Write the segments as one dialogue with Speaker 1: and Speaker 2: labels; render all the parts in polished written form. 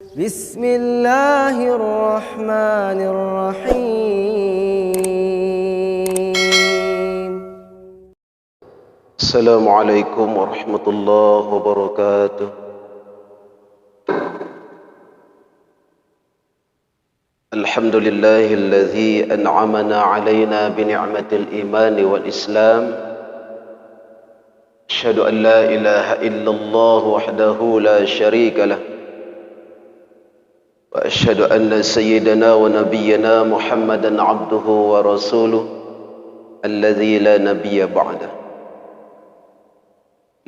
Speaker 1: بسم الله الرحمن الرحيم.
Speaker 2: السلام عليكم ورحمة الله وبركاته. الحمد لله الذي أنعمنا علينا بنعمة الإيمان والإسلام. أشهد أن لا إله إلا الله وحده لا شريك له، وأشهد أن سيدنا ونبينا محمدا عبده ورسوله الذي لا نبي بعده.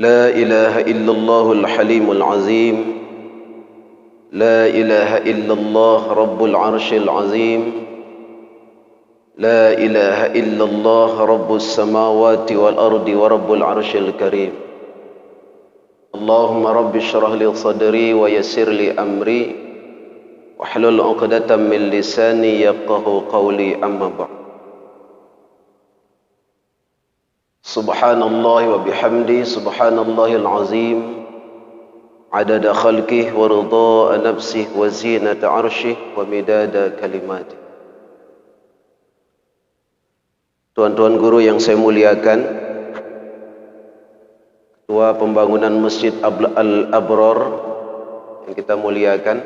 Speaker 2: لا إله إلا الله الحليم العظيم، لا إله إلا الله رب العرش العظيم، لا إله إلا الله رب السماوات والأرض ورب العرش الكريم. اللهم رب اشرح لي صدري ويسر لي أمري واحلل عقدة من لساني يفقهوا قولي. أما بعد. سبحان الله وبحمده، سبحان الله العظيم، عدد خلقه ورضاء نفسه وزينة عرشه ومداد كلماته. Tuan-tuan guru yang saya muliakan, Ketua Pembangunan Masjid Al-Abrar yang kita muliakan,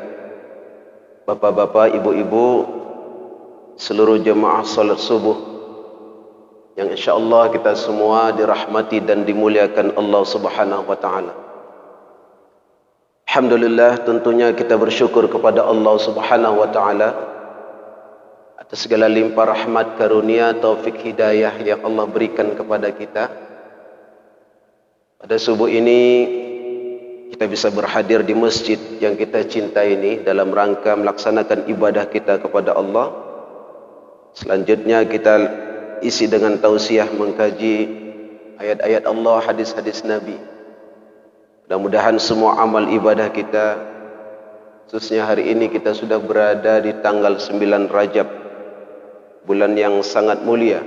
Speaker 2: bapak-bapak, ibu-ibu, seluruh jemaah salat subuh yang insyaallah kita semua dirahmati dan dimuliakan Allah Subhanahu wa taala. Alhamdulillah, tentunya kita bersyukur kepada Allah Subhanahu wa taala atas segala limpah rahmat, karunia, taufik, hidayah yang Allah berikan kepada kita. Pada subuh ini kita bisa berhadir di masjid yang kita cintai ini dalam rangka melaksanakan ibadah kita kepada Allah. Selanjutnya kita isi dengan tausiah mengkaji ayat-ayat Allah, hadis-hadis Nabi. Mudah-mudahan semua amal ibadah kita, khususnya hari ini kita sudah berada di tanggal 9 Rajab, bulan yang sangat mulia.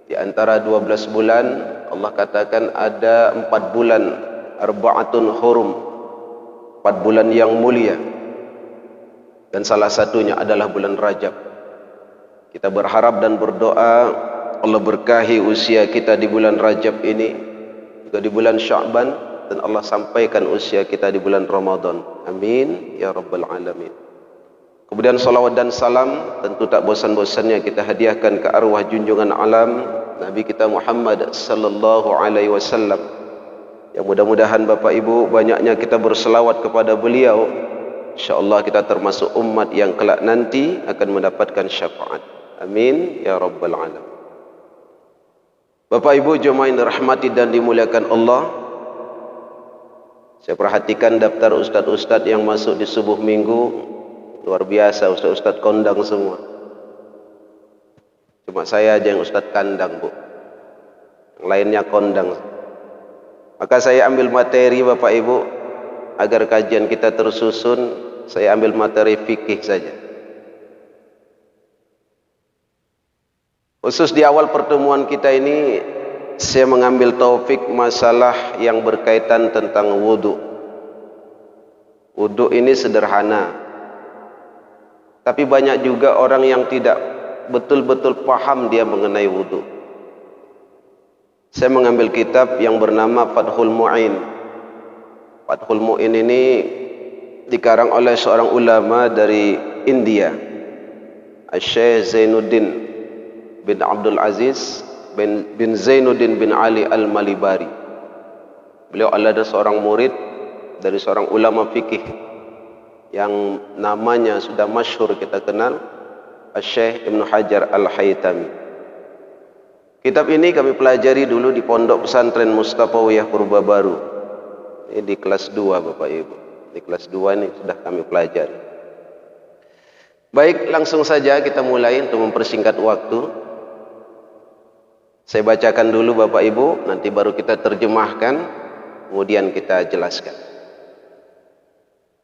Speaker 2: Di antara 12 bulan, Allah katakan ada 4 bulan, arba'atun hurum, 4 bulan yang mulia, dan salah satunya adalah bulan Rajab. Kita berharap dan berdoa Allah berkahi usia kita di bulan Rajab ini, juga di bulan Sya'ban, dan Allah sampaikan usia kita di bulan Ramadan. Amin ya rabbal alamin. Kemudian salawat dan salam tentu tak bosan-bosannya kita hadiahkan ke arwah junjungan alam Nabi kita Muhammad sallallahu alaihi wasallam. Yang mudah-mudahan Bapak Ibu banyaknya kita berselawat kepada beliau, insyaallah kita termasuk umat yang kelak nanti akan mendapatkan syafaat. Amin ya rabbal alamin. Bapak Ibu jemaah yang dirahmati dan dimuliakan Allah, saya perhatikan daftar ustaz-ustaz yang masuk di subuh minggu, luar biasa, ustaz-ustaz kondang semua. Cuma saya aja yang ustaz kandang, Bu. Yang lainnya kondang. Maka saya ambil materi Bapak Ibu, agar kajian kita tersusun, saya ambil materi fikih saja. Khusus di awal pertemuan kita ini, saya mengambil taufik masalah yang berkaitan tentang wudu. Wudu ini sederhana, tapi banyak juga orang yang tidak betul-betul paham dia mengenai wudu. Saya mengambil kitab yang bernama Fathul Mu'in. Fathul Mu'in ini dikarang oleh seorang ulama dari India, Syekh Zainuddin bin Abdul Aziz bin Zainuddin bin Ali Al-Malibari. Beliau adalah seorang murid dari seorang ulama fikih yang namanya sudah masyhur kita kenal, Syekh Ibnu Hajar Al-Haytami. Kitab ini kami pelajari dulu di Pondok Pesantren Mustafawiyah Purba Baru. Ini di kelas 2 Bapak Ibu. Di kelas 2 ini sudah kami pelajari. Baik, langsung saja kita mulai untuk mempersingkat waktu. Saya bacakan dulu Bapak Ibu, nanti baru kita terjemahkan, kemudian kita jelaskan.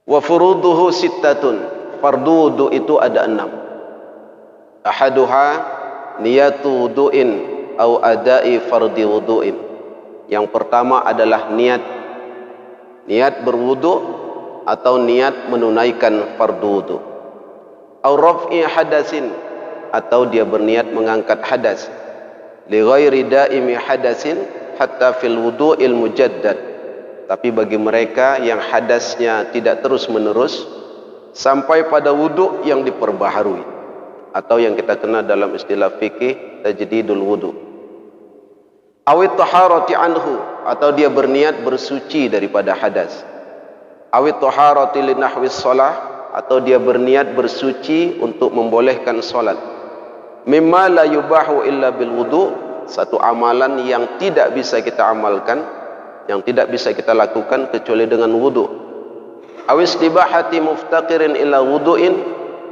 Speaker 2: Wa furuduhu sittatun. Fardu wudu itu ada 6. Ahaduha niyatu wudu'in au adai fardi wudu'in. Yang pertama adalah niat berwudu atau niat menunaikan fardu wudu. Au raf'i hadasin, atau dia berniat mengangkat hadas. Li ghairi daimi hadasin hatta fil wudu'il mujaddad. Tapi bagi mereka yang hadasnya tidak terus menerus sampai pada wudu yang diperbaharui, atau yang kita kenal dalam istilah fikih tajdidul wudu. Awit taharati anhu, atau dia berniat bersuci daripada hadas. Awit taharati li nahwis shalah, atau dia berniat bersuci untuk membolehkan solat. Mimma la yubahu illa bil wudu, satu amalan yang tidak bisa kita amalkan, yang tidak bisa kita lakukan kecuali dengan wudu. Awis tibahati muftaqirin ila wudu'in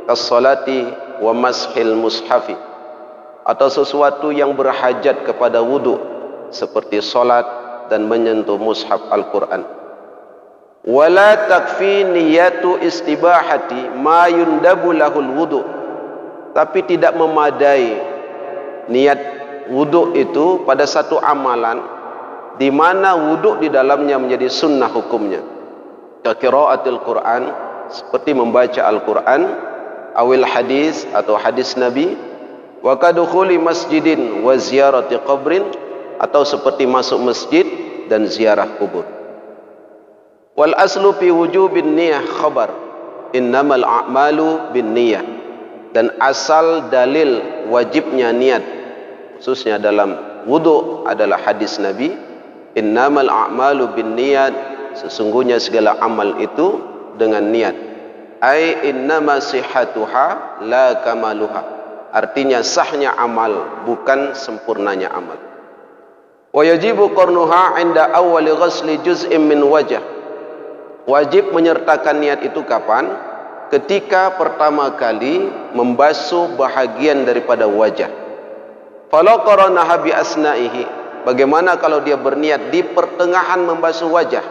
Speaker 2: kas-salati wa mashil mushafi, atau sesuatu yang berhajat kepada wudu seperti solat dan menyentuh mushaf Al-Quran. Wala takfi niyatu istibahati ma yundabu lahul wudu, tapi tidak memadai niat wudu itu pada satu amalan di mana wudu di dalamnya menjadi sunnah hukumnya. Qiraatul Quran, seperti membaca Al-Quran, awil hadis atau hadis Nabi, wa kadukhuli masjidin wa ziyarati qabrin, atau seperti masuk masjid dan ziarah kubur. Wal aslu fi wujubin niyah khabar innamal a'malu bin niyah, dan asal dalil wajibnya niat khususnya dalam wudu adalah hadis Nabi, innamal a'malu bin niyat, sesungguhnya segala amal itu dengan niat. Ai innama sihhatuha la kamaluha, artinya sahnya amal bukan sempurnanya amal. Wa yajibu qarnuha 'inda awwali ghasli juz'in min wajh, wajib menyertakan niat itu kapan? Ketika pertama kali membasuh bahagian daripada wajah. Falau qaranaha bi asna'ihi, bagaimana kalau dia berniat di pertengahan membasuh wajah?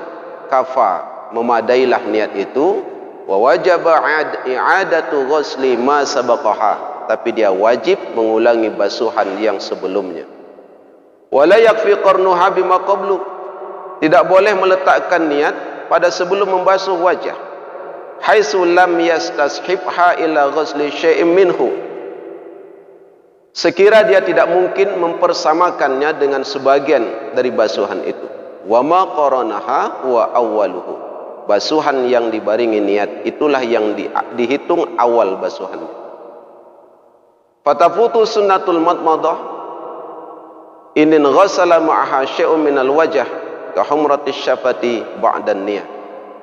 Speaker 2: Kafa, memadailah niat itu. Wa wajaba i'adatu ghusli ma sabaqaha, tapi dia wajib mengulangi basuhan yang sebelumnya. Wala yakfi qarnuha bima qablu, tidak boleh meletakkan niat pada sebelum membasuh wajah. Haitsu lam yastashibha ila ghusli syai'in minhu, sekira dia tidak mungkin mempersamakannya dengan sebagian dari basuhan itu. Wa ma qaranaha wa awwaluhu, basuhan yang dibaringi niat itulah yang dihitung awal basuhannya. Fatafutu sunnatul madmadah in ghassala ma'aha syai'un minal wajh ka humratis syafati ba'da niyah,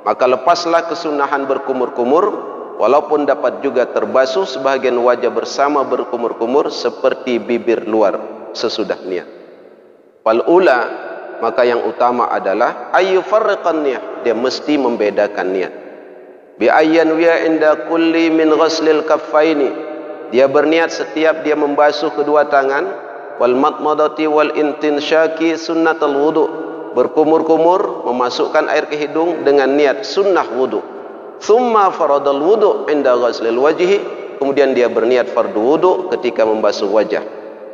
Speaker 2: maka lepaslah kesunahan berkumur-kumur walaupun dapat juga terbasuh sebahagian wajah bersama berkumur-kumur seperti bibir luar sesudah niat. Wal ula, maka yang utama adalah ayu farriqan niyah, dia mesti membedakan niat. Bi ayyan wiya inda kulli min ghaslil kaffaini, dia berniat setiap dia membasuh kedua tangan. Wal madmadati wal intinsyaki sunnatul wudu, berkumur-kumur memasukkan air ke hidung dengan niat sunnah wudu. Thumma faradal wudu inda ghaslil wajhi, kemudian dia berniat fardu wudu ketika membasuh wajah.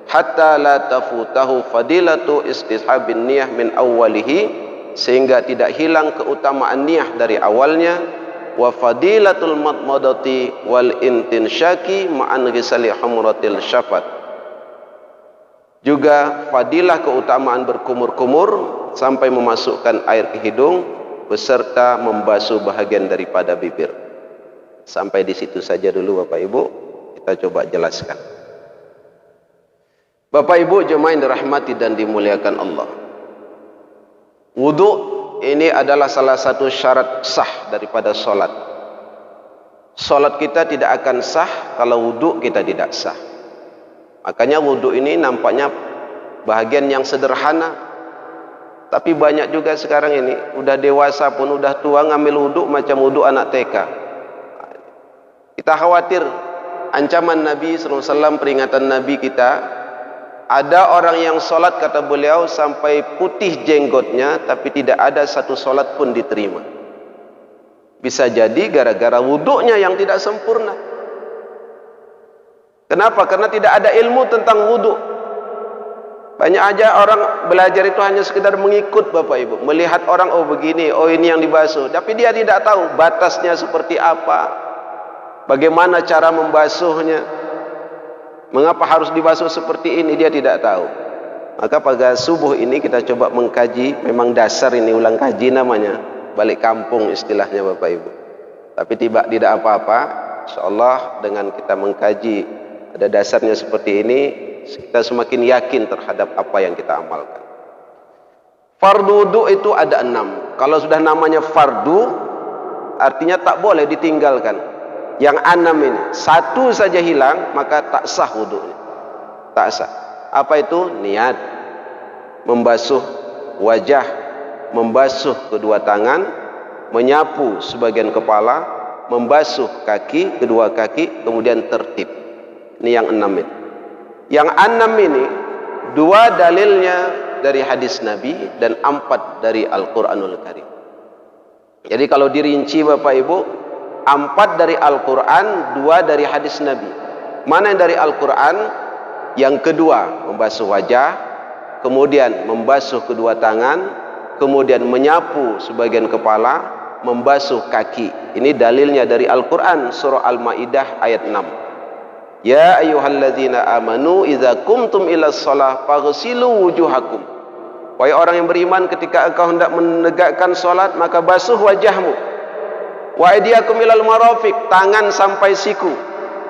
Speaker 2: Hatta la tafutahu fadilatu istishabin niyah min awwalihi, sehingga tidak hilang keutamaan niyah dari awalnya. Wa fadilatul madmadati wal intinsyaki ma'an ghisali humratil syafat, juga fadilah keutamaan berkumur-kumur sampai memasukkan air ke hidung beserta membasuh bahagian daripada bibir. Sampai di situ saja dulu Bapak Ibu, kita coba jelaskan. Bapak Ibu jemaah yang dirahmati dan dimuliakan Allah, wudu ini adalah salah satu syarat sah daripada solat. Solat kita tidak akan sah kalau wudu kita tidak sah. Makanya wudu ini nampaknya bahagian yang sederhana, tapi banyak juga sekarang ini udah dewasa pun udah tua ngambil wudu macam wudu anak TK. Kita khawatir ancaman Nabi SAW, peringatan Nabi kita, ada orang yang solat kata beliau sampai putih jenggotnya tapi tidak ada satu solat pun diterima. Bisa jadi gara-gara wudunya yang tidak sempurna. Kenapa? Karena tidak ada ilmu tentang wudu. Banyak aja orang belajar itu hanya sekedar mengikut Bapak Ibu, melihat orang, oh begini, oh ini yang dibasuh, tapi dia tidak tahu batasnya seperti apa, bagaimana cara membasuhnya, mengapa harus dibasuh seperti ini, dia tidak tahu. Maka pada subuh ini kita coba mengkaji, memang dasar ini ulang kaji namanya, balik kampung istilahnya Bapak Ibu. Tapi tidak apa-apa, insyaallah dengan kita mengkaji ada dasarnya seperti ini, kita semakin yakin terhadap apa yang kita amalkan. Fardu wudu itu ada 6. Kalau sudah namanya fardu, artinya tak boleh ditinggalkan. Yang 6 ini, satu saja hilang, maka tak sah wudunya. Tak sah. Apa itu? Niat. Membasuh wajah, membasuh kedua tangan, menyapu sebagian kepala, membasuh kaki, kedua kaki, kemudian tertib. Ini yang 6 ini. Yang 6 ini 2 dalilnya dari hadis Nabi dan 4 dari Al-Quranul Karim. Jadi kalau dirinci Bapak Ibu, 4 dari Al-Quran, 2 dari hadis Nabi. Mana yang dari Al-Quran? Yang kedua membasuh wajah, kemudian membasuh kedua tangan, kemudian menyapu sebagian kepala, membasuh kaki. Ini dalilnya dari Al-Quran, surah Al-Ma'idah ayat 6. Ya ayyuhalladzina amanu idza qumtum ilas shalah faghsilu wujuhakum. Wahai orang yang beriman, ketika engkau hendak menegakkan salat, maka basuh wajahmu. Wa aydiyakum ilal marafiq, tangan sampai siku.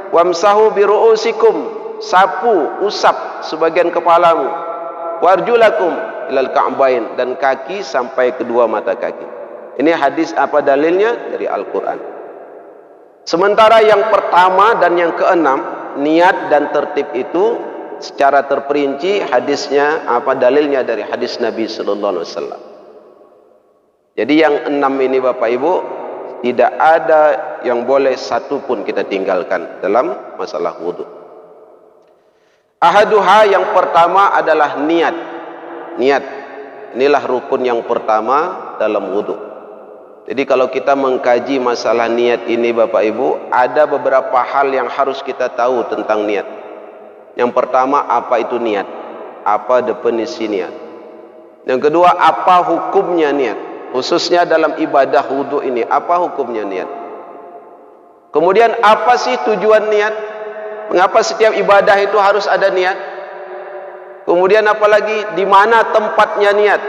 Speaker 2: Wamsahu bi ru'usikum, sapu, usap sebagian kepalamu. Warjulakum ilal ka'bain, dan kaki sampai kedua mata kaki. Ini hadis apa dalilnya? Dari Al-Qur'an. Sementara yang pertama dan yang keenam, niat dan tertib itu secara terperinci hadisnya apa dalilnya dari hadis Nabi sallallahu alaihi wasallam. Jadi yang 6 ini Bapak Ibu, tidak ada yang boleh satu pun kita tinggalkan dalam masalah wudu. Ahaduha, yang pertama adalah niat. Niat. Inilah rukun yang pertama dalam wudu. Jadi kalau kita mengkaji masalah niat ini Bapak Ibu, ada beberapa hal yang harus kita tahu tentang niat. Yang pertama, apa itu niat? Apa definisi niat? Yang kedua, apa hukumnya niat? Khususnya dalam ibadah wudu ini, apa hukumnya niat? Kemudian apa sih tujuan niat? Mengapa setiap ibadah itu harus ada niat? Kemudian apalagi di mana tempatnya niat?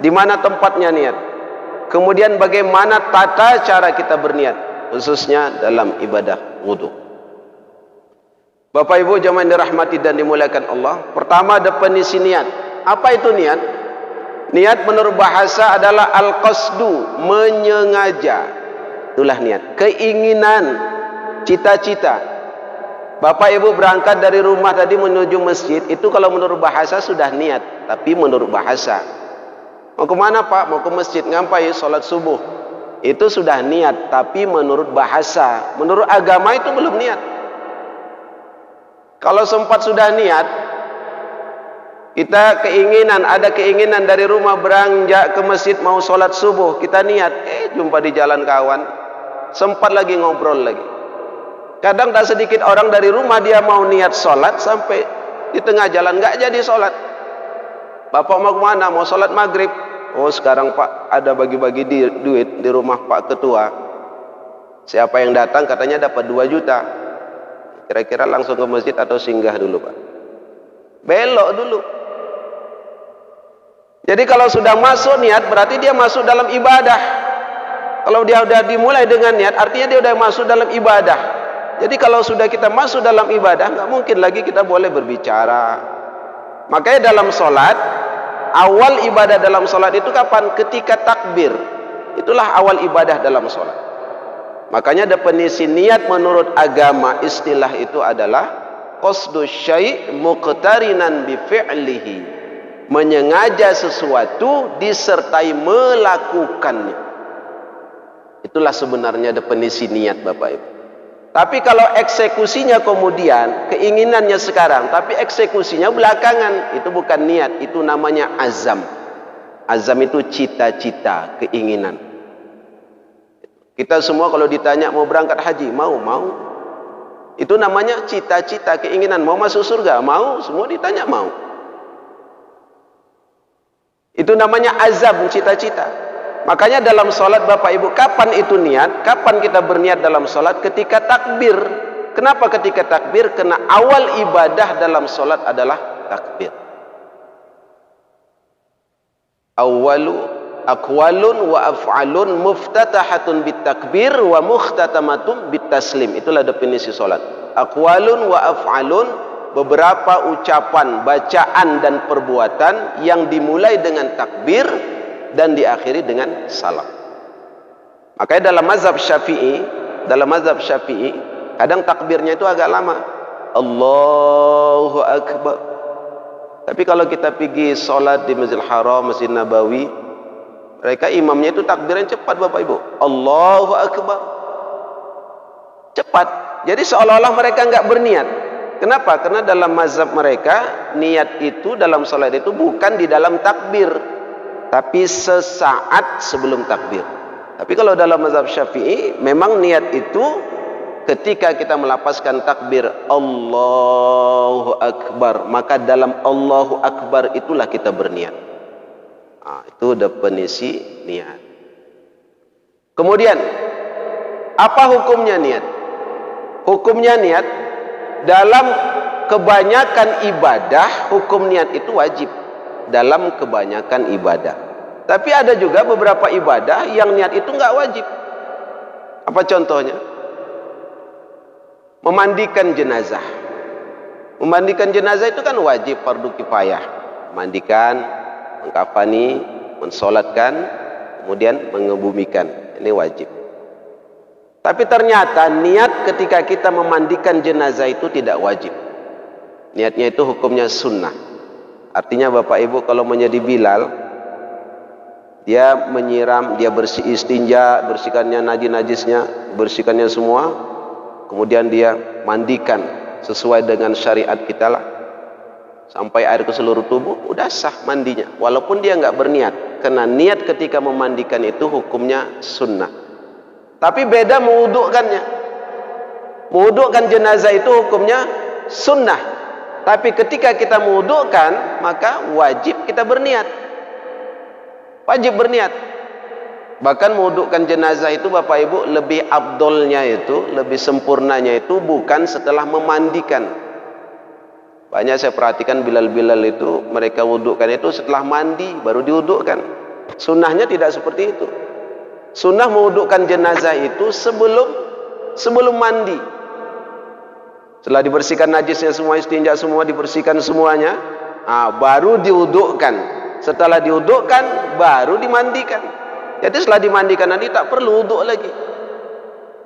Speaker 2: Di mana tempatnya niat? Kemudian bagaimana tata cara kita berniat, khususnya dalam ibadah wudu. Bapak Ibu jemaah yang dirahmati dan dimuliakan Allah, pertama definisi niat. Apa itu niat? Niat menurut bahasa adalah al-qasdu, menyengaja. Itulah niat, keinginan, cita-cita. Bapak Ibu berangkat dari rumah tadi menuju masjid, itu kalau menurut bahasa sudah niat, tapi menurut bahasa. Mau kemana Pak? Mau ke masjid. Ngapain? Sholat subuh. Itu sudah niat, tapi menurut bahasa, menurut agama itu belum niat. Kalau sempat sudah niat, kita ada keinginan dari rumah beranjak ke masjid mau sholat subuh, kita niat, jumpa di jalan kawan, sempat lagi ngobrol lagi. Kadang tak sedikit orang dari rumah dia mau niat sholat, sampai di tengah jalan nggak jadi sholat. Bapak mau kemana? Mau sholat maghrib. Oh sekarang Pak ada bagi-bagi duit di rumah Pak Ketua. Siapa yang datang katanya dapat 2 juta. Kira-kira langsung ke masjid atau singgah dulu Pak? Belok dulu. Jadi kalau sudah masuk niat, berarti dia masuk dalam ibadah. Kalau dia sudah dimulai dengan niat, artinya dia sudah masuk dalam ibadah. Jadi kalau sudah kita masuk dalam ibadah, nggak mungkin lagi kita boleh berbicara. Makanya dalam sholat, awal ibadah dalam sholat itu kapan? Ketika takbir. Itulah awal ibadah dalam sholat. Makanya definisi niat menurut agama, istilah itu adalah qasdu syai' muqtarinan bi fi'lihi, menyengaja sesuatu disertai melakukannya. Itulah sebenarnya definisi niat Bapak Ibu. Tapi kalau eksekusinya kemudian, keinginannya sekarang, tapi eksekusinya belakangan, itu bukan niat, itu namanya azam. Azam itu cita-cita, keinginan. Kita semua kalau ditanya mau berangkat haji, mau. Itu namanya cita-cita, keinginan. Mau masuk surga, mau. Semua ditanya mau. Itu namanya azam, cita-cita. Makanya dalam solat Bapak Ibu, kapan itu niat? Kapan kita berniat dalam solat? Ketika takbir. Kenapa ketika takbir? Karena awal ibadah dalam solat adalah takbir. Awalu aqwalun wa af'alun muftatahatun bitakbir wa mukhtatamatun bitaslim. Itulah definisi solat. Aqwalun wa af'alun, beberapa ucapan, bacaan dan perbuatan yang dimulai dengan takbir dan diakhiri dengan salam. Makanya dalam mazhab Syafi'i, kadang takbirnya itu agak lama. Allahu Akbar. Tapi kalau kita pergi sholat di Masjidil Haram, Masjid Nabawi, mereka imamnya itu takbirnya cepat Bapak Ibu. Allahu Akbar. Cepat. Jadi seolah-olah mereka enggak berniat. Kenapa? Karena dalam mazhab mereka, niat itu dalam sholat itu bukan di dalam takbir, tapi sesaat sebelum takbir. Tapi kalau dalam mazhab Syafi'i, memang niat itu ketika kita melapaskan takbir Allahu Akbar, maka dalam Allahu Akbar itulah kita berniat. Nah, itu definisi niat. Kemudian, apa hukumnya niat? Hukumnya niat dalam kebanyakan ibadah, hukum niat itu wajib dalam kebanyakan ibadah. Tapi ada juga beberapa ibadah yang niat itu enggak wajib. Apa contohnya? Memandikan jenazah. Memandikan jenazah itu kan wajib, fardu kifayah. Memandikan, mengkafani, mensolatkan, kemudian mengebumikan. Ini wajib. Tapi ternyata niat ketika kita memandikan jenazah itu tidak wajib. Niatnya itu hukumnya sunnah. Artinya Bapak Ibu kalau menjadi Bilal, dia menyiram, dia bersih istinja, bersihkannya najis-najisnya, bersihkannya semua, kemudian dia mandikan sesuai dengan syariat kita lah, sampai air ke seluruh tubuh, udah sah mandinya, walaupun dia nggak berniat. Karena niat ketika memandikan itu hukumnya sunnah. Tapi beda mewudukkannya. Mewudukkan jenazah itu hukumnya sunnah. Tapi ketika kita mewudukkan, maka wajib kita berniat. Wajib berniat. Bahkan mewudukkan jenazah itu Bapak Ibu lebih afdolnya itu, lebih sempurnanya itu bukan setelah memandikan. Banyak saya perhatikan Bilal-Bilal itu, mereka wudukkan itu setelah mandi baru diwudukkan. Sunnahnya tidak seperti itu. Sunnah mewudukkan jenazah itu sebelum mandi. Setelah dibersihkan najisnya semua, istinja semua, dibersihkan semuanya, baru diwudukkan. Setelah diwudukkan baru dimandikan. Jadi setelah dimandikan nanti tak perlu wuduk lagi.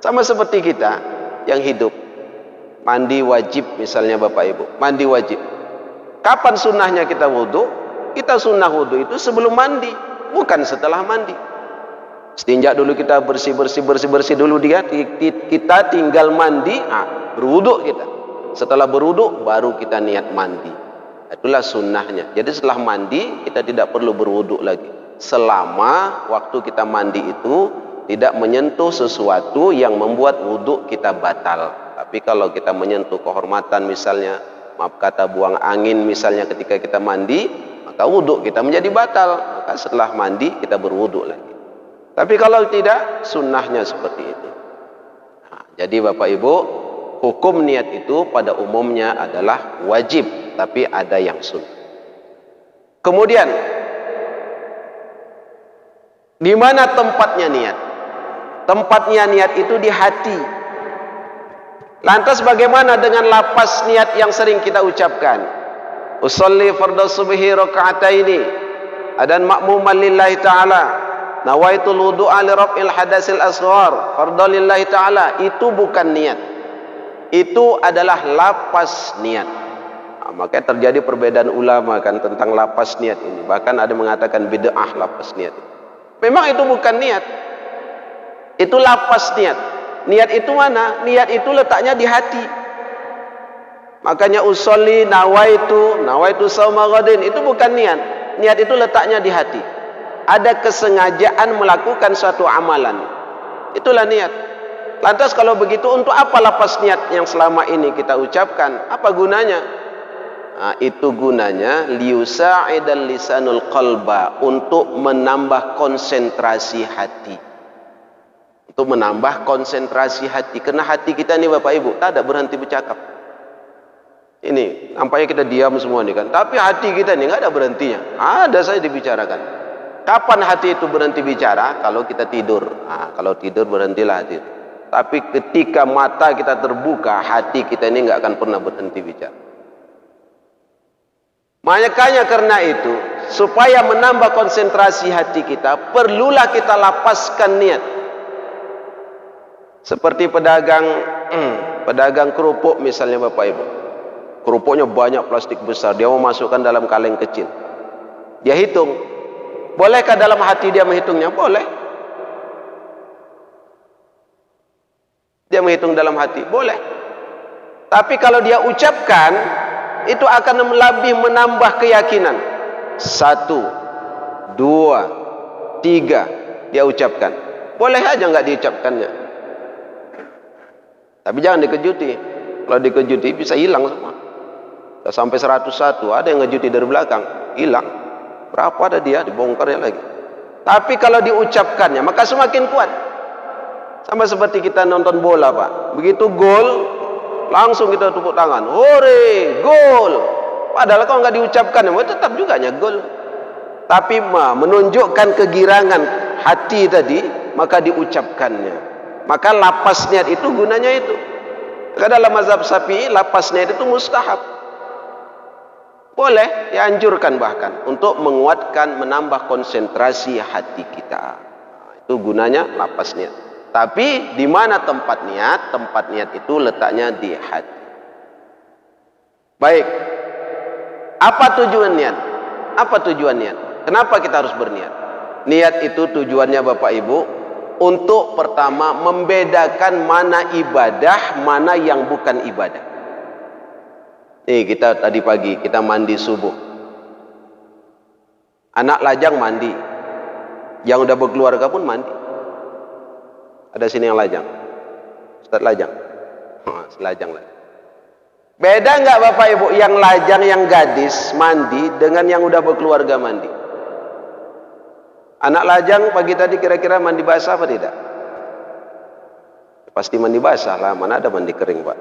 Speaker 2: Sama seperti kita yang hidup. Mandi wajib misalnya Bapak Ibu, mandi wajib. Kapan sunnahnya kita wuduk? Kita sunnah wuduk itu sebelum mandi, bukan setelah mandi. Istinja dulu kita bersih dulu dia, kita tinggal mandi, berwuduk kita. Setelah berwuduk baru kita niat mandi. Itulah sunnahnya. Jadi setelah mandi kita tidak perlu berwuduk lagi. Selama waktu kita mandi itu tidak menyentuh sesuatu yang membuat wuduk kita batal. Tapi kalau kita menyentuh kehormatan misalnya, maaf kata buang angin misalnya ketika kita mandi, maka wuduk kita menjadi batal. Maka setelah mandi kita berwuduk lagi. Tapi kalau tidak, sunnahnya seperti itu. Jadi Bapak Ibu, hukum niat itu pada umumnya adalah wajib, tapi ada yang sunnah. Kemudian, di mana tempatnya niat? Tempatnya niat itu di hati. Lantas bagaimana dengan lapas niat yang sering kita ucapkan? Usolli fardhu subhi raka'ataini adan ma'muman lillahi ta'ala. Nawaitul wudu'a li raf'il hadasil asghar fardhu lillahi ta'ala. Itu bukan niat. Itu adalah lapas niat. Makanya terjadi perbedaan ulama kan tentang lapas niat ini. Bahkan ada mengatakan bid'ah lapas niat. Memang itu bukan niat. Itu lapas niat. Niat itu mana? Niat itu letaknya di hati. Makanya usolli nawaitu shauma ghadin, itu bukan niat. Niat itu letaknya di hati. Ada kesengajaan melakukan suatu amalan. Itulah niat. Lantas kalau begitu untuk apa lapas niat yang selama ini kita ucapkan? Apa gunanya? itu gunanya liyusa'idal lisanul qalba, untuk menambah konsentrasi hati. Untuk menambah konsentrasi hati. Karena hati kita ini Bapak Ibu tak ada berhenti bercakap. Ini nampaknya kita diam semua nih kan, tapi hati kita ini nggak ada berhentinya. Ada saja dibicarakan. Kapan hati itu berhenti bicara? Kalau kita tidur. Kalau tidur berhentilah hati itu. Tapi ketika mata kita terbuka, hati kita ini nggak akan pernah berhenti bicara. Makanya karena itu, supaya menambah konsentrasi hati kita, perlulah kita lapaskan niat. Seperti pedagang kerupuk misalnya Bapak Ibu. Kerupuknya banyak, plastik besar, dia mau masukkan dalam kaleng kecil. Dia hitung. Bolehkah dalam hati dia menghitungnya? Boleh. Dia menghitung dalam hati, boleh. Tapi kalau dia ucapkan, itu akan lebih menambah keyakinan. 1, 2, 3 dia ucapkan. Boleh aja nggak diucapkannya. Tapi jangan dikejuti. Kalau dikejuti bisa hilang semua. Sampai 101, ada yang ngejuti dari belakang, hilang. Berapa ada dia, dibongkarnya lagi. Tapi kalau diucapkannya, maka semakin kuat. Sama seperti kita nonton bola Pak. Begitu gol, langsung kita tepuk tangan. Hore, gol. Padahal kalau nggak diucapkan, tetap juga gol. Tapi menunjukkan kegirangan hati tadi, maka diucapkannya. Maka lapas niat itu gunanya itu. Karena dalam mazhab Syafi'i, lapas niat itu mustahab. Boleh, dianjurkan bahkan untuk menguatkan, menambah konsentrasi hati kita. Itu gunanya lapas niat. Tapi di mana tempat niat? Tempat niat itu letaknya di hati. Baik. Apa tujuan niat? Apa tujuan niat? Kenapa kita harus berniat? Niat itu tujuannya Bapak Ibu untuk pertama membedakan mana ibadah, mana yang bukan ibadah. Nih kita tadi pagi kita mandi subuh. Anak lajang mandi. Yang udah berkeluarga pun mandi. Ada sini yang lajang. Ustaz lajang. Lajang lah. Beda nggak Bapak Ibu yang lajang, yang gadis mandi dengan yang udah berkeluarga mandi? Anak lajang pagi tadi kira-kira mandi basah apa tidak? Pasti mandi basah lah, mana ada mandi kering Pak.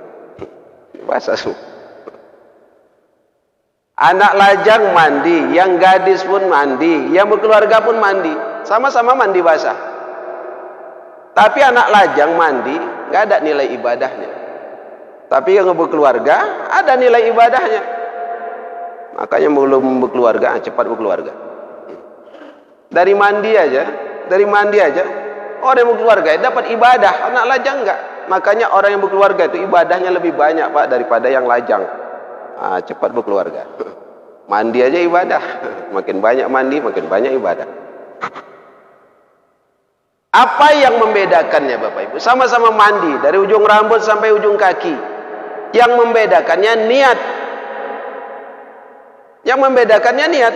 Speaker 2: Basah semua. Anak lajang mandi, yang gadis pun mandi, yang berkeluarga pun mandi, sama-sama mandi basah. Tapi anak lajang mandi nggak ada nilai ibadahnya. Tapi yang berkeluarga ada nilai ibadahnya. Makanya belum berkeluarga, cepat berkeluarga. Dari mandi aja, orang yang berkeluarga dapat ibadah, anak lajang enggak. Makanya orang yang berkeluarga itu ibadahnya lebih banyak Pak daripada yang lajang. Cepat berkeluarga. Mandi aja ibadah. Makin banyak mandi, makin banyak ibadah. Apa yang membedakannya Bapak Ibu? Sama-sama mandi dari ujung rambut sampai ujung kaki. Yang membedakannya niat. Yang membedakannya niat.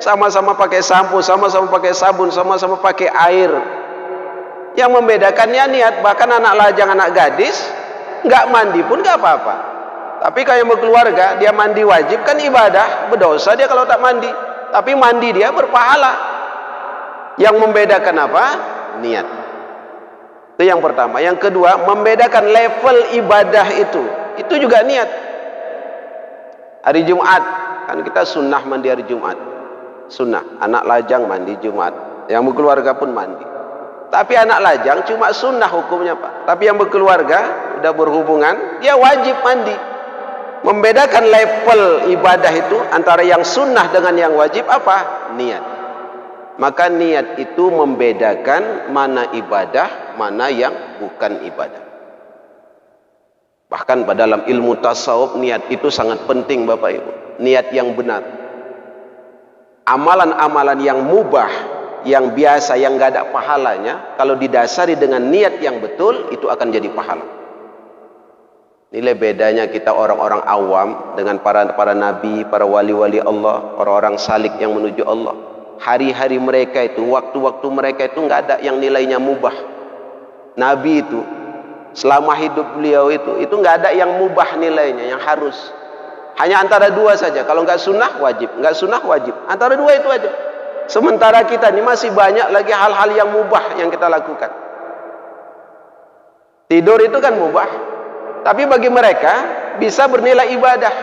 Speaker 2: Sama-sama pakai sampo, sama-sama pakai sabun, sama-sama pakai air. Yang membedakannya niat. Bahkan anak lajang, anak gadis nggak mandi pun nggak apa-apa. Tapi kalau yang berkeluarga, dia mandi wajib kan ibadah, berdosa dia kalau tak mandi. Tapi mandi dia berpahala. Yang membedakan apa? Niat. Itu yang pertama. Yang kedua, membedakan level ibadah itu. Itu juga niat. Hari Jumat, kan kita sunnah mandi hari Jumat. Sunnah, anak lajang mandi Jumat. Yang berkeluarga pun mandi. Tapi anak lajang cuma sunnah hukumnya Pak. Tapi yang berkeluarga, udah berhubungan, dia wajib mandi. Membedakan level ibadah itu antara yang sunnah dengan yang wajib apa? Niat. Maka niat itu membedakan mana ibadah, mana yang bukan ibadah. Bahkan pada dalam ilmu tasawuf, niat itu sangat penting Bapak Ibu. Niat yang benar. Amalan-amalan yang mubah, yang biasa, yang gak ada pahalanya, kalau didasari dengan niat yang betul, itu akan jadi pahala. Nilai bedanya kita orang-orang awam dengan para nabi, para wali-wali Allah, orang-orang salik yang menuju Allah. Hari-hari mereka itu, waktu-waktu mereka itu nggak ada yang nilainya mubah. Nabi itu selama hidup beliau itu nggak ada yang mubah nilainya, yang harus. Hanya antara dua saja. Kalau nggak sunnah wajib, nggak sunnah wajib. Antara dua itu aja. Sementara kita ini masih banyak lagi hal-hal yang mubah yang kita lakukan. Tidur itu kan mubah, tapi bagi mereka bisa bernilai ibadah.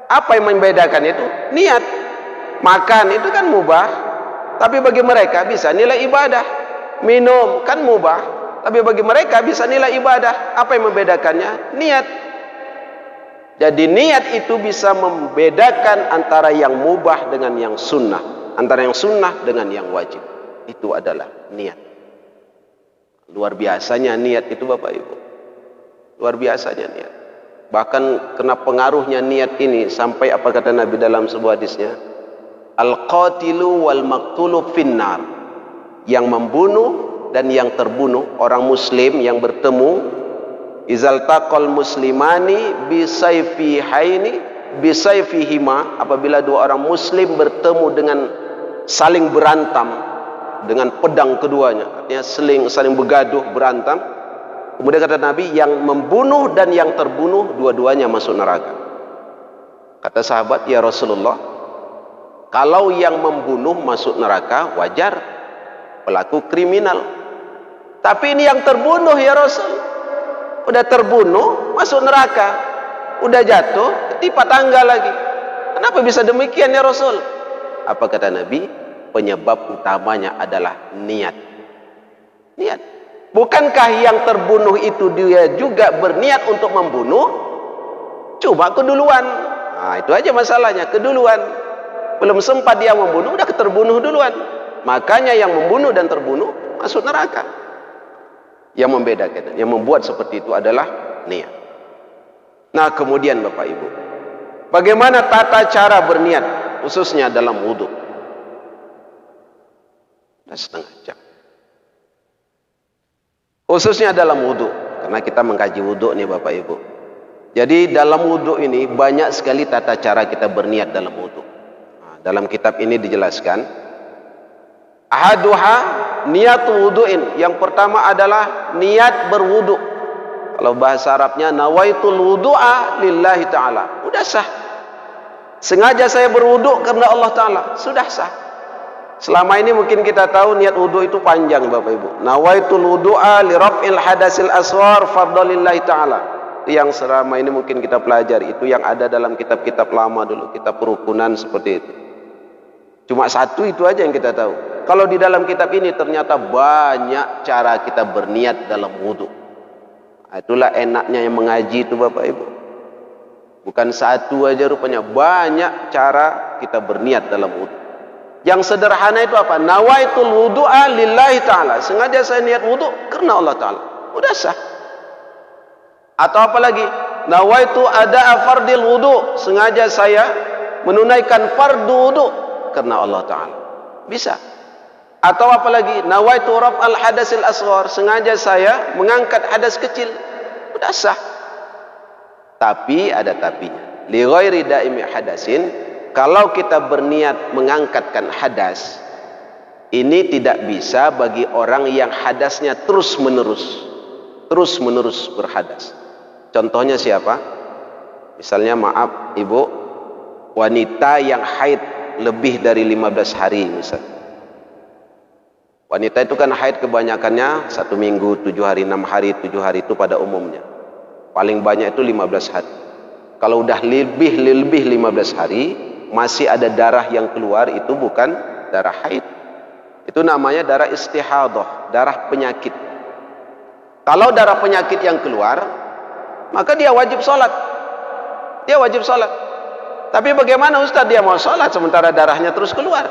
Speaker 2: Apa yang membedakan itu? Niat. Makan itu kan mubah, tapi bagi mereka bisa nilai ibadah. Minum kan mubah, tapi bagi mereka bisa nilai ibadah. Apa yang membedakannya? Niat. Jadi niat itu bisa membedakan antara yang mubah dengan yang sunnah, antara yang sunnah dengan yang wajib. Itu adalah niat. Luar biasanya niat itu Bapak Ibu. Luar biasanya niat. Bahkan kena pengaruhnya niat ini sampai apa kata Nabi dalam sebuah hadisnya, al-qatilu wal maqtulu finnar. Yang membunuh dan yang terbunuh, orang muslim yang bertemu, izal taqal muslimani bisayfihaini bisayfihima, apabila dua orang muslim bertemu dengan saling berantam dengan pedang keduanya, artinya saling begaduh, berantam. Kemudian kata Nabi, yang membunuh dan yang terbunuh dua-duanya masuk neraka. Kata sahabat, ya Rasulullah, kalau yang membunuh masuk neraka wajar, pelaku kriminal. Tapi ini yang terbunuh ya Rasul, udah terbunuh masuk neraka, udah jatuh ketimpa tangga lagi. Kenapa bisa demikian ya Rasul? Apa kata Nabi? Penyebab utamanya adalah niat. Niat. Bukankah yang terbunuh itu dia juga berniat untuk membunuh? Cuma keduluan. Nah, itu aja masalahnya, keduluan. Belum sempat dia membunuh, udah terbunuh duluan. Makanya yang membunuh dan terbunuh masuk neraka. Yang membedakan, yang membuat seperti itu adalah niat. Nah, kemudian Bapak Ibu, bagaimana tata cara berniat khususnya dalam wudhu? Sudah setengah jam. Khususnya dalam wudhu, karena kita mengkaji wudhu nih Bapak Ibu. Jadi dalam wudhu ini banyak sekali tata cara kita berniat dalam wudhu. Nah, dalam kitab ini dijelaskan, ahaduha niatu wudu'in. Yang pertama adalah niat berwudhu. Kalau bahasa Arabnya nawaitul wudu'a lillahi ta'ala. Udah sah. Sengaja saya berwudhu karena Allah Ta'ala. Sudah sah. Selama ini mungkin kita tahu niat wudhu itu panjang Bapak Ibu. Nawaitul wudu'a li raf'il hadasil aswar fardalillahi ta'ala. Itu yang selama ini mungkin kita pelajari. Itu yang ada dalam kitab-kitab lama dulu, kitab perukunan seperti itu. Cuma satu itu aja yang kita tahu. Kalau di dalam kitab ini ternyata banyak cara kita berniat dalam wudhu. Itulah enaknya yang mengaji itu Bapak Ibu. Bukan satu aja rupanya, banyak cara kita berniat dalam wudhu. Yang sederhana itu apa? Nawaitul wudu'a lillahi ta'ala. Sengaja saya niat wudhu karena Allah Ta'ala. Udah sah. Atau apa lagi? Nawaitu ada'a fardil wudhu. Sengaja saya menunaikan fardu wudhu karena Allah Ta'ala. Bisa. Atau apa lagi? Nawaitu raf'al hadasil asghar. Sengaja saya mengangkat hadas kecil. Udah sah. Tapi ada tapinya. Li ghairi daimi hadasin. Kalau kita berniat mengangkatkan hadas, ini tidak bisa bagi orang yang hadasnya terus menerus berhadas. Contohnya siapa? Misalnya maaf ibu, wanita yang haid lebih dari 15 hari misalnya. Wanita itu kan haid kebanyakannya 1 minggu, 7 hari, 6 hari, 7 hari itu pada umumnya. Paling banyak itu 15 hari. Kalau udah lebih 15 hari, masih ada darah yang keluar, itu bukan darah haid. Itu namanya darah istihadah, darah penyakit. Kalau darah penyakit yang keluar, maka dia wajib sholat. Dia wajib sholat. Tapi bagaimana Ustaz dia mau sholat sementara darahnya terus keluar?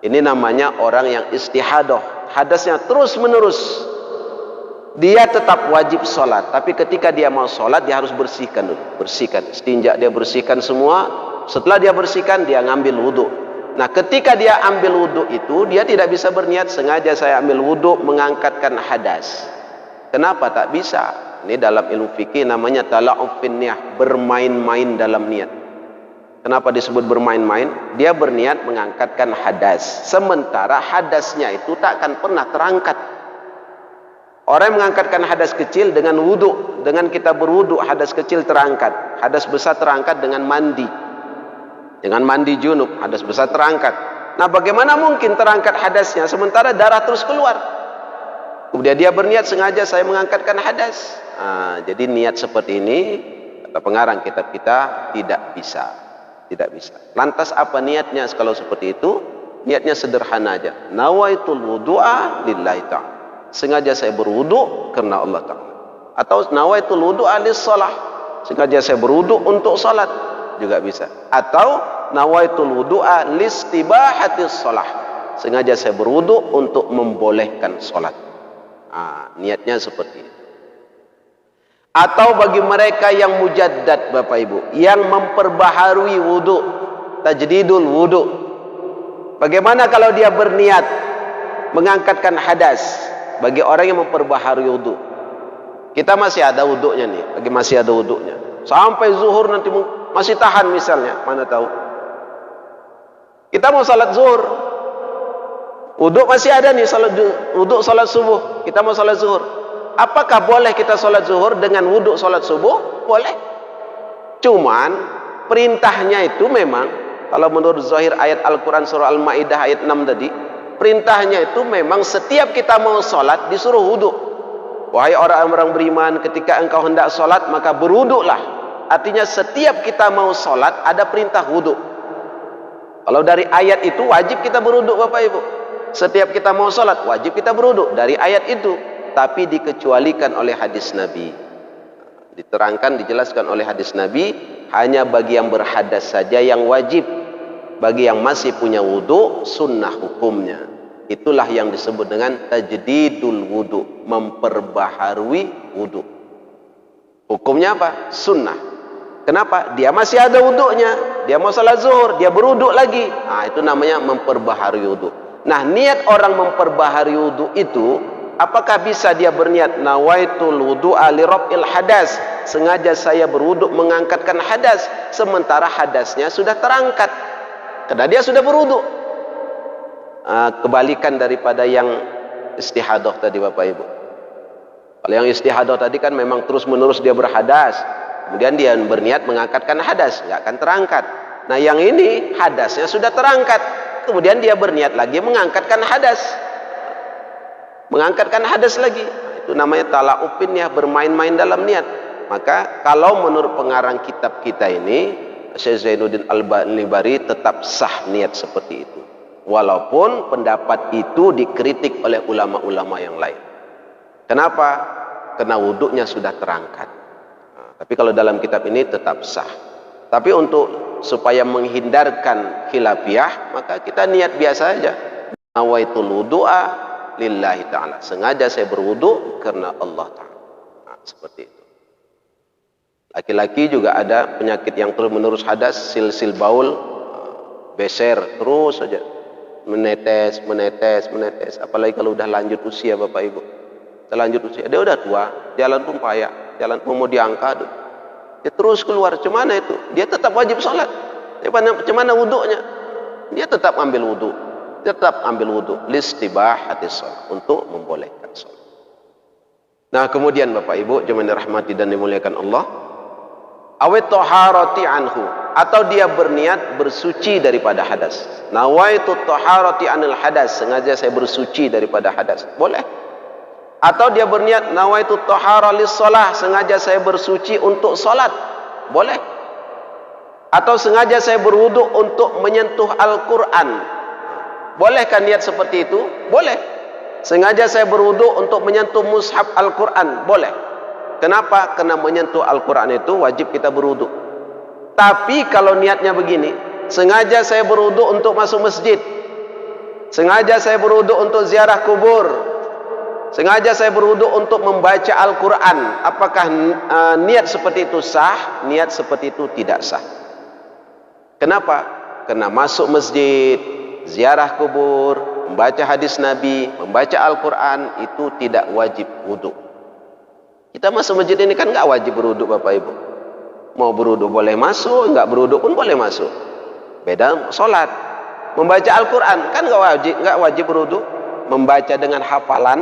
Speaker 2: Ini namanya orang yang istihadah, hadasnya terus menerus. Dia tetap wajib sholat, tapi ketika dia mau sholat dia harus bersihkan dulu, bersihkan, istinja dia bersihkan semua. Setelah dia bersihkan dia ngambil wudhu. Nah, ketika dia ambil wudhu itu dia tidak bisa berniat sengaja saya ambil wudhu mengangkatkan hadas. Kenapa tak bisa? Ini dalam ilmu fikih namanya tala'uf fin niyah, bermain-main dalam niat. Kenapa disebut bermain-main? Dia berniat mengangkatkan hadas, sementara hadasnya itu tak akan pernah terangkat. Orang yang mengangkatkan hadas kecil dengan wudu, dengan kita berwudu hadas kecil terangkat, hadas besar terangkat dengan mandi. Dengan mandi junub, hadas besar terangkat. Nah, bagaimana mungkin terangkat hadasnya sementara darah terus keluar? Kemudian dia berniat sengaja saya mengangkatkan hadas. Jadi niat seperti ini kata pengarang kitab kita tidak bisa. Tidak bisa. Lantas apa niatnya kalau seperti itu? Niatnya sederhana aja. Nawaitul wudu'a lillahi ta'ala. Sengaja saya berwudu karena Allah Ta'ala. Atau nawaitul wudu'a lis-shalah. Sengaja saya berwudu untuk salat juga bisa. Atau nawaitul wudu'a listibahatis shalah. Sengaja saya berwudu untuk membolehkan salat. Niatnya seperti itu. Atau bagi mereka yang mujaddad Bapak Ibu, yang memperbaharui wudu, tajdidul wudu. Bagaimana kalau dia berniat mengangkatkan hadas bagi orang yang memperbaharui wudu? Kita masih ada wudunya nih, bagi masih ada wudunya. Sampai zuhur nanti masih tahan misalnya, mana tahu. Kita mau salat zuhur, wudu masih ada nih, salat wudu salat subuh. Kita mau salat zuhur. Apakah boleh kita salat zuhur dengan wudu salat subuh? Boleh. Cuman perintahnya itu memang kalau menurut zahir ayat Al-Qur'an surah Al-Maidah ayat 6 tadi, perintahnya itu memang setiap kita mau salat disuruh wudu. Wahai orang-orang beriman, ketika engkau hendak salat maka berwuduklah. Artinya setiap kita mau salat ada perintah wudu. Kalau dari ayat itu wajib kita berwuduk Bapak Ibu. Setiap kita mau salat wajib kita berwuduk dari ayat itu, tapi dikecualikan oleh hadis Nabi. Diterangkan, dijelaskan oleh hadis Nabi, hanya bagi yang berhadas saja yang wajib. Bagi yang masih punya wudu, sunnah hukumnya. Itulah yang disebut dengan tajdidul wudu, memperbaharui wudu. Hukumnya apa? Sunnah. Kenapa? Dia masih ada wudunya, dia mau salat zuhur, dia berwuduk lagi. Itu namanya memperbaharui wudu. Nah, niat orang memperbaharui wudu itu, apakah bisa dia berniat nawaitul wudu'a li raf'il hadas, sengaja saya berwuduk mengangkatkan hadas, sementara hadasnya sudah terangkat karena dia sudah berwuduk. Kebalikan daripada yang istihadah tadi Bapak Ibu. Kalau yang istihadah tadi kan memang terus menerus dia berhadas, kemudian dia berniat mengangkatkan hadas, nggak akan terangkat. Nah, yang ini hadasnya sudah terangkat, kemudian dia berniat lagi mengangkatkan hadas. Mengangkatkan hadas lagi. Itu namanya tala'upin ya, bermain-main dalam niat. Maka kalau menurut pengarang kitab kita ini, Syekh Zainuddin Al-Nibari, tetap sah niat seperti itu. Walaupun pendapat itu dikritik oleh ulama-ulama yang lain. Kenapa? Karena wuduknya sudah terangkat. Tapi kalau dalam kitab ini tetap sah. Tapi untuk supaya menghindarkan khilafiyah, maka kita niat biasa aja. Nawaitul wudu'a lillahi ta'ala. Sengaja saya berwudu karena Allah Ta'ala. Seperti itu. Laki-laki juga ada penyakit yang terus menerus hadas, silsil baul, beser terus saja, menetes. Apalagi kalau udah lanjut usia Bapak Ibu. Lanjut usia, dia udah tua, jalan pun payah, jalan pun mau diangkat, dia terus keluar. Cemana itu? Dia tetap wajib sholat. Cemana wuduknya? Dia tetap ambil wuduk. Tetap ambil wudu listibahatis shalah, untuk membolehkan salat. Nah, kemudian Bapak Ibu jemaah dirahmati dan dimuliakan Allah, awit taharati anhu, atau dia berniat bersuci daripada hadas. Nawaitu taharati anil hadas, sengaja saya bersuci daripada hadas. Boleh. Atau dia berniat nawaitu tahara lis shalah, sengaja saya bersuci untuk salat. Boleh. Atau sengaja saya berwudu untuk menyentuh Al-Qur'an. Bolehkah niat seperti itu? Boleh. Sengaja saya berwudu untuk menyentuh mushaf Al-Quran. Boleh. Kenapa? Karena menyentuh Al-Quran itu wajib kita berwudu. Tapi kalau niatnya begini, sengaja saya berwudu untuk masuk masjid, sengaja saya berwudu untuk ziarah kubur, sengaja saya berwudu untuk membaca Al-Quran, apakah niat seperti itu sah? Niat seperti itu tidak sah. Kenapa? Karena masuk masjid, ziarah kubur, membaca hadis Nabi, membaca Al-Quran itu tidak wajib wudu. Kita masuk masjid ini kan nggak wajib berwudu Bapak Ibu. Mau berwudu boleh masuk, nggak berwudu pun boleh masuk. Beda sholat. Membaca Al-Quran kan nggak wajib berwudu. Membaca dengan hafalan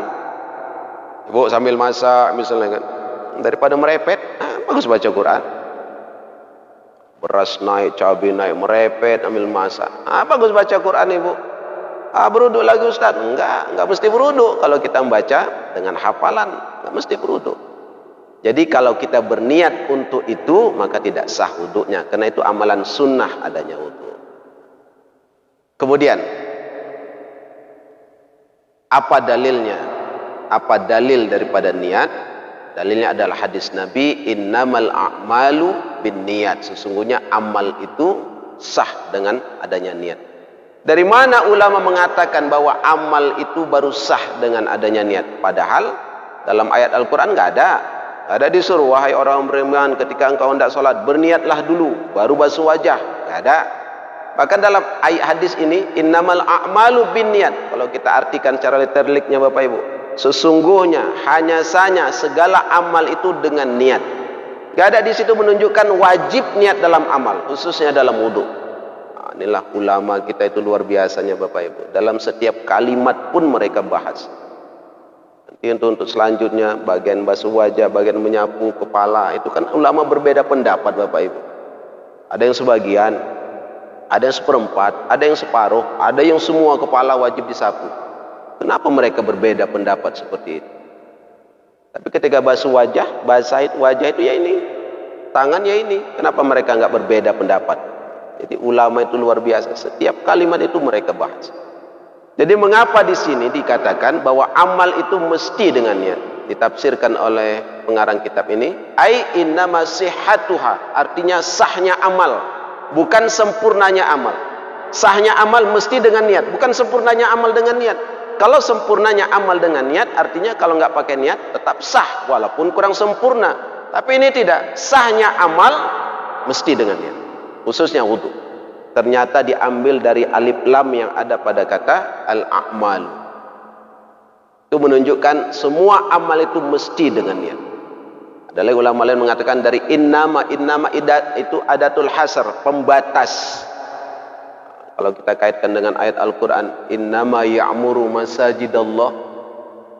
Speaker 2: Ibu sambil masak misalnya kan, daripada merepet, bagus baca Quran. Beras naik, cabai naik, merepet ambil masak, bagus baca Quran ibu. Beruduk lagi Ustaz? Enggak mesti beruduk. Kalau kita membaca dengan hafalan, enggak mesti beruduk. Jadi kalau kita berniat untuk itu, maka tidak sah wuduknya, karena itu amalan sunnah adanya wuduk. Kemudian, apa dalilnya? Apa dalil daripada niat? Dalilnya adalah hadis Nabi, innamal a'malu bin niat. Sesungguhnya amal itu sah dengan adanya niat. Dari mana ulama mengatakan bahwa amal itu baru sah dengan adanya niat? Padahal dalam ayat Al-Quran nggak ada disuruh, wahai orang beriman, ketika engkau hendak sholat berniatlah dulu baru basuh wajah. Nggak ada. Bahkan dalam ayat hadis ini, innamal a'malu bin niat. Kalau kita artikan secara literiknya Bapak Ibu, sesungguhnya hanya saja segala amal itu dengan niat. Nggak ada di situ menunjukkan wajib niat dalam amal, khususnya dalam wudhu. Inilah ulama kita itu luar biasanya Bapak Ibu. Dalam setiap kalimat pun mereka bahas. Nanti untuk selanjutnya bagian basuh wajah, bagian menyapu kepala, itu kan ulama berbeda pendapat Bapak Ibu. Ada yang sebagian, ada yang seperempat, ada yang separuh, ada yang semua kepala wajib disapu. Kenapa mereka berbeda pendapat seperti itu? Tapi ketika basuh wajah, basah wajah itu ya ini, tangan ya ini. Kenapa mereka nggak berbeda pendapat? Jadi ulama itu luar biasa. Setiap kalimat itu mereka bahas. Jadi mengapa di sini dikatakan bahwa amal itu mesti dengan niat? Ditafsirkan oleh pengarang kitab ini, ai innama sihhatuha, artinya sahnya amal, bukan sempurnanya amal. Sahnya amal mesti dengan niat, bukan sempurnanya amal dengan niat. Kalau sempurnanya amal dengan niat, artinya kalau nggak pakai niat tetap sah walaupun kurang sempurna. Tapi ini tidak, sahnya amal mesti dengan niat. Khususnya wudhu, ternyata diambil dari alif lam yang ada pada kata al-a'mal. Itu menunjukkan semua amal itu mesti dengan niat. Ada lagi ulama lain mengatakan dari innama itu adatul hasr, pembatas. Kalau kita kaitkan dengan ayat Al-Quran, innama ya'muru masajidallah,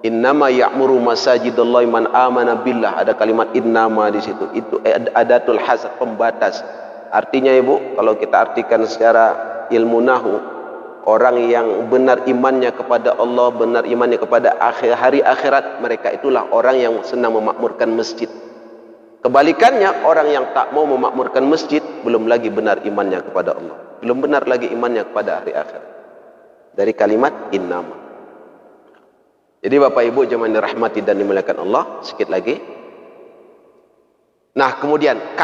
Speaker 2: innama ya'muru masajidallah man amana billah, ada kalimat innama di situ. Itu adatul hasr, pembatas. Artinya Ibu, kalau kita artikan secara ilmu nahu, orang yang benar imannya kepada Allah, benar imannya kepada hari akhirat, mereka itulah orang yang senang memakmurkan masjid. Kebalikannya, orang yang tak mau memakmurkan masjid, belum lagi benar imannya kepada Allah, belum benar lagi imannya kepada hari akhirat. Dari kalimat innama. Jadi Bapak Ibu jemaah dirahmati dan dimuliakan Allah, sedikit lagi. Nah kemudian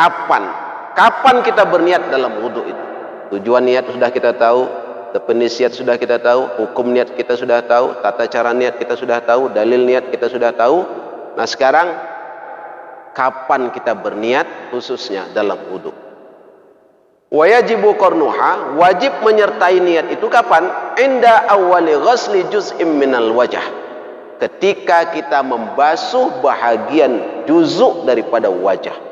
Speaker 2: Kapan kita berniat dalam wudhu itu? Tujuan niat sudah kita tahu, definisi niat sudah kita tahu, hukum niat kita sudah tahu, tata cara niat kita sudah tahu, dalil niat kita sudah tahu. Nah sekarang, kapan kita berniat khususnya dalam wudhu? Wajibu qarnuha, wajib menyertai niat itu kapan? Inda awali ghasli juz'im minal wajah. Ketika kita membasuh bahagian juzuk daripada wajah.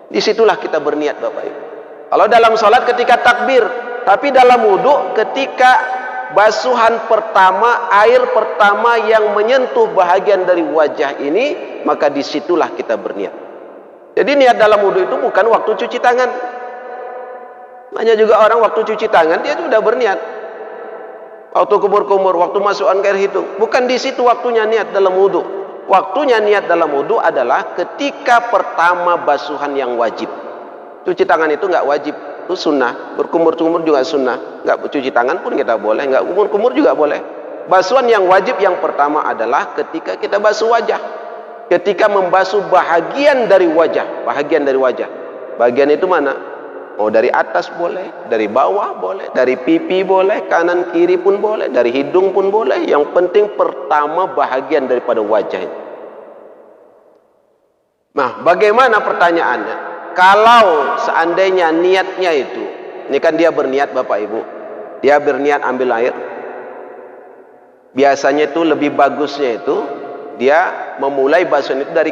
Speaker 2: Disitulah kita berniat Bapak Ibu. Kalau dalam salat ketika takbir, tapi dalam wudhu ketika basuhan pertama, air pertama yang menyentuh bahagian dari wajah ini, maka disitulah kita berniat. Jadi niat dalam wudhu itu bukan waktu cuci tangan. Banyak juga orang waktu cuci tangan dia sudah berniat. Waktu kumur-kumur, waktu masukkan air hidung, bukan di situ waktunya niat dalam wudhu. Waktunya niat dalam wudhu adalah ketika pertama basuhan yang wajib. Cuci tangan itu nggak wajib, itu sunnah. Berkumur-kumur juga sunnah. Nggak cuci tangan pun kita boleh, nggak kumur-kumur juga boleh. Basuhan yang wajib yang pertama adalah ketika kita basuh wajah. Ketika membasuh bahagian dari wajah. Bahagian dari wajah. Bagian itu mana? Mau dari atas boleh, dari bawah boleh, dari pipi boleh, kanan kiri pun boleh, dari hidung pun boleh. Yang penting pertama bahagian daripada wajah ini. Nah, bagaimana pertanyaannya? Kalau seandainya niatnya itu, ini kan dia berniat Bapak Ibu, dia berniat ambil air. Biasanya itu lebih bagusnya itu dia memulai basuhan itu dari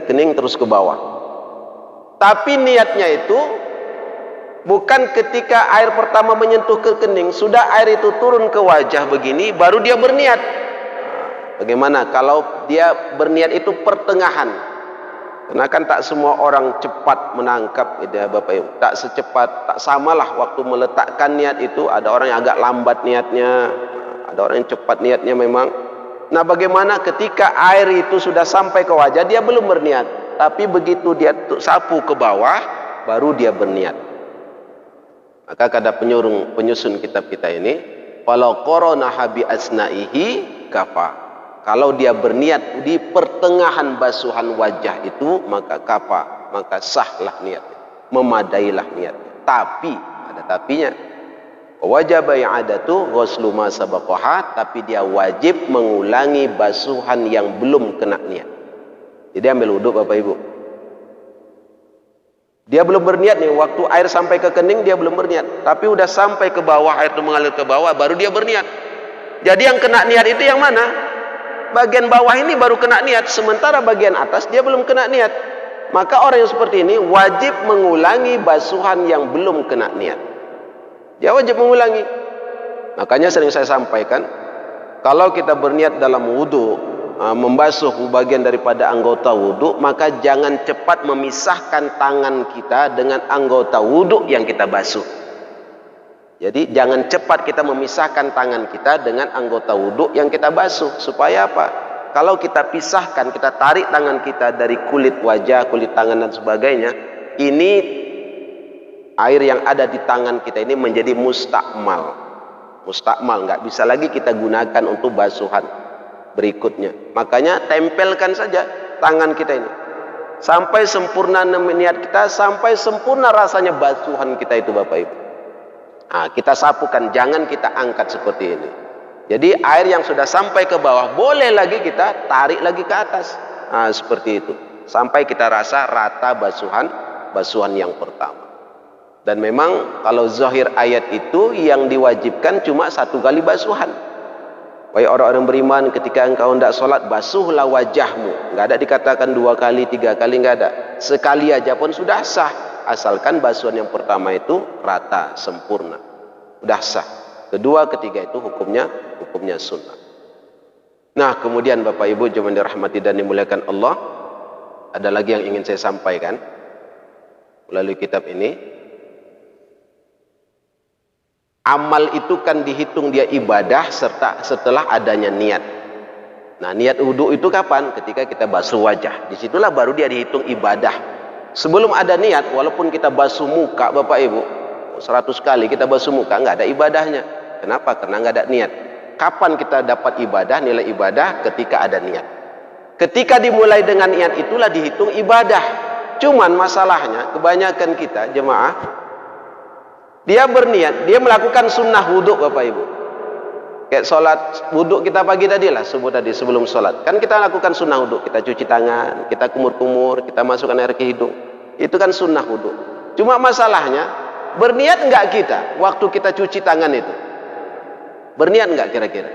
Speaker 2: kening terus ke bawah. Tapi niatnya itu bukan ketika air pertama menyentuh ke kening, sudah air itu turun ke wajah begini, baru dia berniat. Bagaimana kalau dia berniat itu pertengahan? Karena kan tak semua orang cepat menangkap gitu ya Bapak Ibu. Tak secepat, tak samalah waktu meletakkan niat itu. Ada orang yang agak lambat niatnya, ada orang yang cepat niatnya memang. Nah, bagaimana ketika air itu sudah sampai ke wajah, dia belum berniat, tapi begitu dia sapu ke bawah, baru dia berniat. Maka kata penyusun kitab kita ini, walau qoronaha bi asnaihi kafa. Kalau dia berniat di pertengahan basuhan wajah itu, maka kafa, maka sahlah niatnya, memadailah niatnya. Tapi ada tapinya. Wajib i'adatu ghuslu ma sabaqaha, tapi dia wajib mengulangi basuhan yang belum kena niat. Jadi ambil wudu Bapak Ibu. Dia belum berniat nih, waktu air sampai ke kening dia belum berniat, tapi udah sampai ke bawah, air itu mengalir ke bawah, baru dia berniat. Jadi yang kena niat itu yang mana? Bagian bawah ini baru kena niat, sementara bagian atas dia belum kena niat. Maka orang yang seperti ini wajib mengulangi basuhan yang belum kena niat. Dia wajib mengulangi. Makanya sering saya sampaikan, kalau kita berniat dalam wudu, membasuh bagian daripada anggota wudu, maka jangan cepat memisahkan tangan kita dengan anggota wudu yang kita basuh. Jadi jangan cepat kita memisahkan tangan kita dengan anggota wudhu yang kita basuh. Supaya apa? Kalau kita pisahkan, kita tarik tangan kita dari kulit wajah, kulit tangan dan sebagainya, ini air yang ada di tangan kita ini menjadi mustakmal. Mustakmal, nggak bisa lagi kita gunakan untuk basuhan berikutnya. Makanya tempelkan saja tangan kita ini sampai sempurna niat kita, sampai sempurna rasanya basuhan kita itu Bapak Ibu. Nah, kita sapukan, jangan kita angkat seperti ini. Jadi air yang sudah sampai ke bawah boleh lagi kita tarik lagi ke atas. Nah, seperti itu. Sampai kita rasa rata basuhan yang pertama. Dan memang kalau zahir ayat itu yang diwajibkan cuma satu kali basuhan. Wahai orang-orang beriman, ketika engkau hendak sholat, basuhlah wajahmu. Nggak ada dikatakan 2 kali, 3 kali, nggak ada. Sekali aja pun sudah sah. Asalkan basuhan yang pertama itu rata, sempurna, udah sah. Kedua, ketiga itu hukumnya sunnah. Nah, kemudian Bapak Ibu jemaah dirahmati dan dimuliakan Allah, ada lagi yang ingin saya sampaikan melalui kitab ini. Amal itu kan dihitung dia ibadah setelah adanya niat. Nah, niat wudu itu kapan? Ketika kita basuh wajah. Disitulah baru dia dihitung ibadah. Sebelum ada niat, walaupun kita basuh muka Bapak Ibu 100 kali kita basuh muka, nggak ada ibadahnya. Kenapa? Karena nggak ada niat. Kapan kita dapat ibadah, nilai ibadah? Ketika ada niat. Ketika dimulai dengan niat itulah dihitung ibadah. Cuman masalahnya kebanyakan kita jemaah, dia berniat, dia melakukan sunnah wudhu Bapak Ibu. Kayak sholat wudhu kita pagi tadi lah, subuh tadi sebelum sholat, kan kita lakukan sunnah wudhu, kita cuci tangan, kita kumur-kumur, kita masukkan air ke hidung, itu kan sunnah wudhu. Cuma masalahnya, berniat enggak kita waktu kita cuci tangan itu? Berniat enggak kira-kira?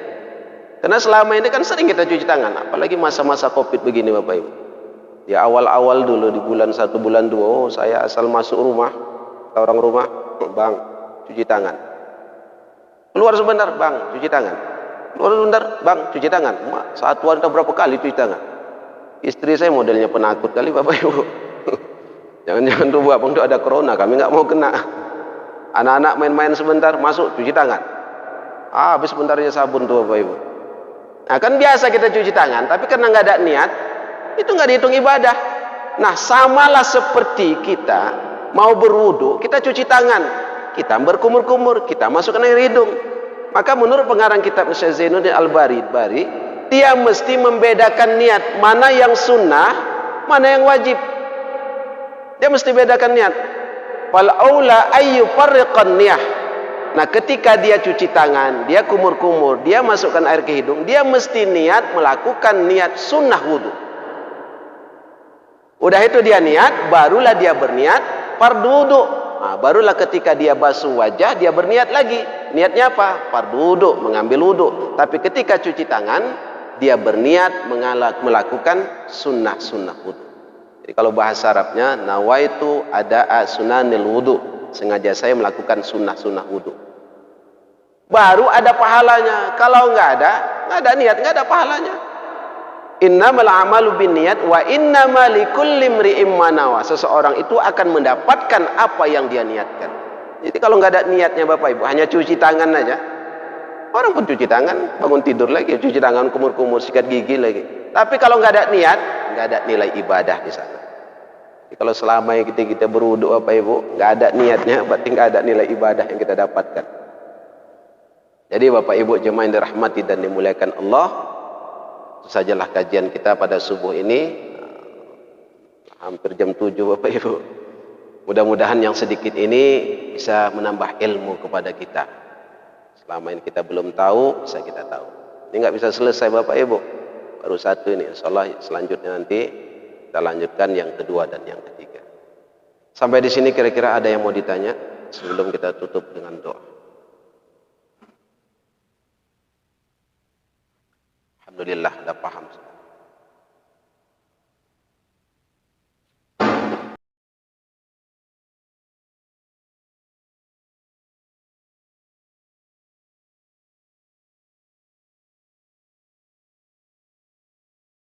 Speaker 2: Karena selama ini kan sering kita cuci tangan, apalagi masa-masa covid begini Bapak Ibu. Ya awal-awal dulu di bulan 1, bulan 2, oh saya asal masuk rumah, orang rumah, bang cuci tangan. Keluar sebentar, bang, cuci tangan. Keluar sebentar, bang, cuci tangan. Satu hari berapa kali cuci tangan? Istri saya modelnya penakut kali Bapak Ibu. Jangan-jangan tuh bang, tuh ada corona, kami nggak mau kena. Anak-anak main-main sebentar, masuk cuci tangan. Habis sebentarnya sabun tuh Bapak Ibu. Nah kan biasa kita cuci tangan, tapi karena nggak ada niat, itu nggak dihitung ibadah. Nah samalah seperti kita mau berwudu, kita cuci tangan, kita berkumur-kumur, kita masukkan air hidung. Maka menurut pengarang kitab Syekh Zainuddin Al-Bari, dia mesti membedakan niat, mana yang sunnah, mana yang wajib. Dia mesti bedakan niat. Fal aula ayyu farriqan niyah. Nah, ketika dia cuci tangan, dia kumur-kumur, dia masukkan air ke hidung, dia mesti niat melakukan niat sunnah wudu. Udah itu dia niat, barulah dia berniat fardu wudu. Nah, barulah ketika dia basuh wajah, dia berniat lagi. Niatnya apa? Fardu wudu, mengambil wudu. Tapi ketika cuci tangan, dia berniat melakukan sunnah-sunnah wudu. Jadi kalau bahasa Arabnya, nawaitu ada sunanil wudu. Sengaja saya melakukan sunnah-sunnah wudu. Baru ada pahalanya. Kalau nggak ada niat, nggak ada pahalanya. Innamal a'malu binniyat wa innamal likulli imri'in ma nawa. Seseorang itu akan mendapatkan apa yang dia niatkan. Jadi kalau nggak ada niatnya Bapak Ibu, hanya cuci tangan aja. Orang pun cuci tangan, bangun tidur lagi, cuci tangan, kumur-kumur, sikat gigi lagi. Tapi kalau nggak ada niat, nggak ada nilai ibadah di sana. Jadi kalau selama kita berwudu Bapak Ibu, nggak ada niatnya, berarti nggak ada nilai ibadah yang kita dapatkan. Jadi Bapak Ibu jemaah yang dirahmati dan dimuliakan Allah, itu sajalah kajian kita pada subuh ini. Hampir jam 7 Bapak Ibu. Mudah-mudahan yang sedikit ini bisa menambah ilmu kepada kita. Selama ini kita belum tahu, bisa kita tahu. Ini nggak bisa selesai Bapak Ibu. Baru satu ini, insyaallah selanjutnya nanti kita lanjutkan yang kedua dan yang ketiga. Sampai di sini kira-kira ada yang mau ditanya sebelum kita tutup dengan doa. Alhamdulillah, udah paham.